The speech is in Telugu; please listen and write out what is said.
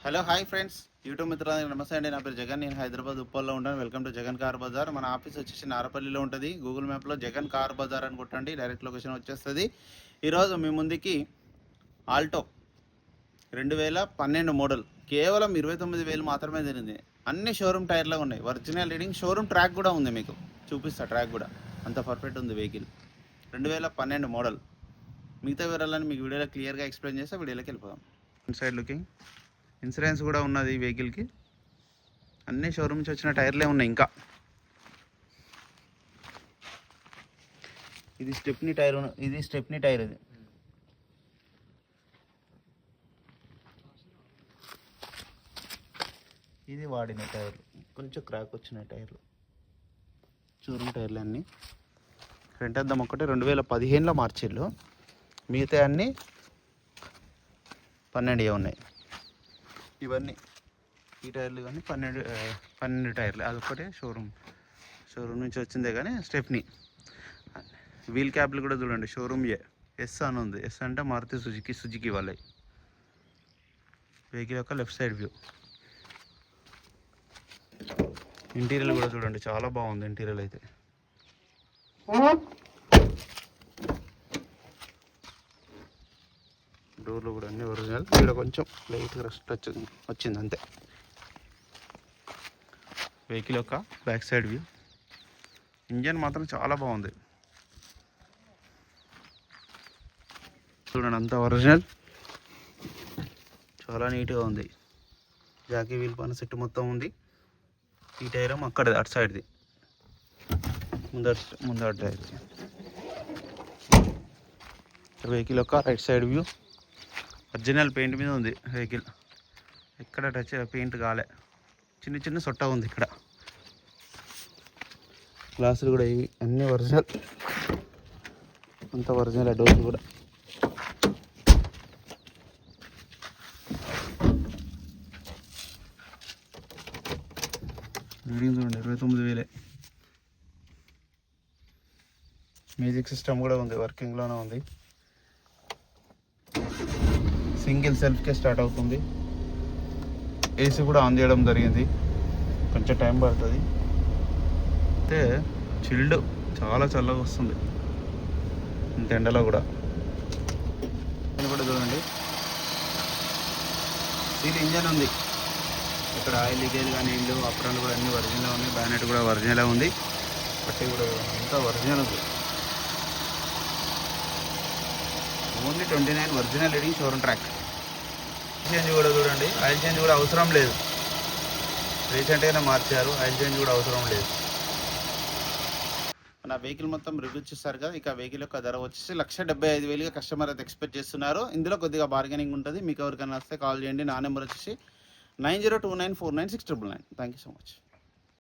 హలో హాయ్ ఫ్రెండ్స్, యూట్యూబ్ మిత్రులందరికీ నమస్తే అండి. నా పేరు జగన్. నేను హైదరాబాద్ ఉప్పల్లో ఉంటాను. Welcome to Jagan car bazaar. మన ఆఫీస్ వచ్చేసి నారపల్లిలో ఉంటుంది. గూగుల్ మ్యాప్లో జగన్ కార్ బజార్ అని కొట్టండి, డైరెక్ట్ లొకేషన్ వచ్చేస్తుంది. ఈరోజు మీ ముందుకి ఆల్టో 2012 మోడల్ కేవలం 29,000 మాత్రమే జరిగింది. అన్ని షోరూమ్ టైర్లో ఉన్నాయి, ఒరిజినల్ రీడింగ్. షోరూమ్ ట్రాక్ కూడా ఉంది, మీకు చూపిస్తా. ట్రాక్ కూడా అంత పర్ఫెక్ట్ ఉంది వెహికల్. 2012 మోడల్. మిగతా వివరాలని మీకు వీడియోలో క్లియర్గా ఎక్స్ప్లెయిన్ చేస్తే వీడియోలోకి వెళ్ళిపోదాం. సైడ్ లుకింగ్, ఇన్సూరెన్స్ కూడా ఉన్నది ఈ వెహికల్కి. అన్ని షోరూమ్ నుంచి వచ్చిన టైర్లే ఉన్నాయి. ఇంకా ఇది స్టెప్నీ టైర్, ఇది వాడిన టైర్లు, కొంచెం క్రాక్ వచ్చిన టైర్లు, షోరూమ్ టైర్లు అన్నీ. ఫ్రంట్ అద్దం ఒక్కటే 2015లో మార్చిళ్ళు, మిగతా అన్నీ 12 ఉన్నాయి. ఇవన్నీ ఈ టైర్లు కానీ 12 టైర్లు. అదొక్కటే షోరూమ్ నుంచి వచ్చిందే కానీ స్టెప్నీ. వీల్ క్యాప్లు కూడా చూడండి, షోరూమ్ ఎస్ అని ఉంది. ఎస్ అంటే మారుతి సుజుకి వాళ్ళవి. వెహికల్ యొక్క లెఫ్ట్ సైడ్ వ్యూ. ఇంటీరియర్ కూడా చూడండి, చాలా బాగుంది ఇంటీరియర్ అయితే. డోర్లు కూడా అన్నీ ఒరిజినల్. ఇక్కడ కొంచెం లైట్గా రస్ట్ వచ్చింది అంతే. వెహికల్ యొక్క బ్యాక్ సైడ్ వ్యూ. ఇంజన్ మాత్రం చాలా బాగుంది చూడండి, అంతా ఒరిజినల్, చాలా నీట్గా ఉంది. జాకీ వీల్ పైన సెట్ మొత్తం ఉంది. ఈ టైర్ అక్కడది, అటు సైడ్ది, ముందర టైర్. వెహికల్ యొక్క right side view. Original paint మీద ఉంది వెహికల్, ఎక్కడ టచ్ పెయింట్ కాలే. చిన్న సొట్ట ఉంది ఇక్కడ. గ్లాసులు కూడా ఇవి అన్నీ ఒరిజినల్, అంత ఒరిజినల్. డోర్లు కూడా రీడింగ్ చూడండి, 29,000. మ్యూజిక్ సిస్టమ్ కూడా ఉంది, వర్కింగ్లోనే ఉంది. సింగిల్ సెల్ఫ్కే స్టార్ట్ అవుతుంది. ఏసీ కూడా ఆన్ చేయడం జరిగింది, కొంచెం టైం పడుతుంది. అయితే చిల్డ్, చాలా చల్లగా వస్తుంది ఇంత ఎండలో కూడా. కూడా చూడండి, సీల్ ఇంజన్ ఉంది. ఇక్కడ ఆయిల్ లీకేజ్ కానీ ఇల్లు అప్రాలు కూడా అన్నీ ఒరిజినల్ ఉన్నాయి. బ్యానెట్ కూడా ఒరిజినల్ ఉంది. పట్టి కూడా అంతా ఒరిజినల్ ఉంది. Only 29 original reading, showroom track. Change కూడా చూడండి, ఆయిల్ చేంజ్ కూడా అవసరం లేదు. రీసెంట్గానే మార్చారు, ఆయిల్ చేంజ్ కూడా అవసరం లేదు. నా వెహికల్ మొత్తం రివ్యూ చేస్తారు కదా. ఇక వెహికల్ యొక్క ధర వచ్చేసి 1,75,000 కస్టమర్ అయితే ఎక్స్పెక్ట్ చేస్తున్నారు. ఇందులో కొద్దిగా బార్గెనింగ్ ఉంటుంది. మీకు ఎవరికైనా వస్తే కాల్ చేయండి. నా నెంబర్ వచ్చేసి 9029496999. Thank you so much.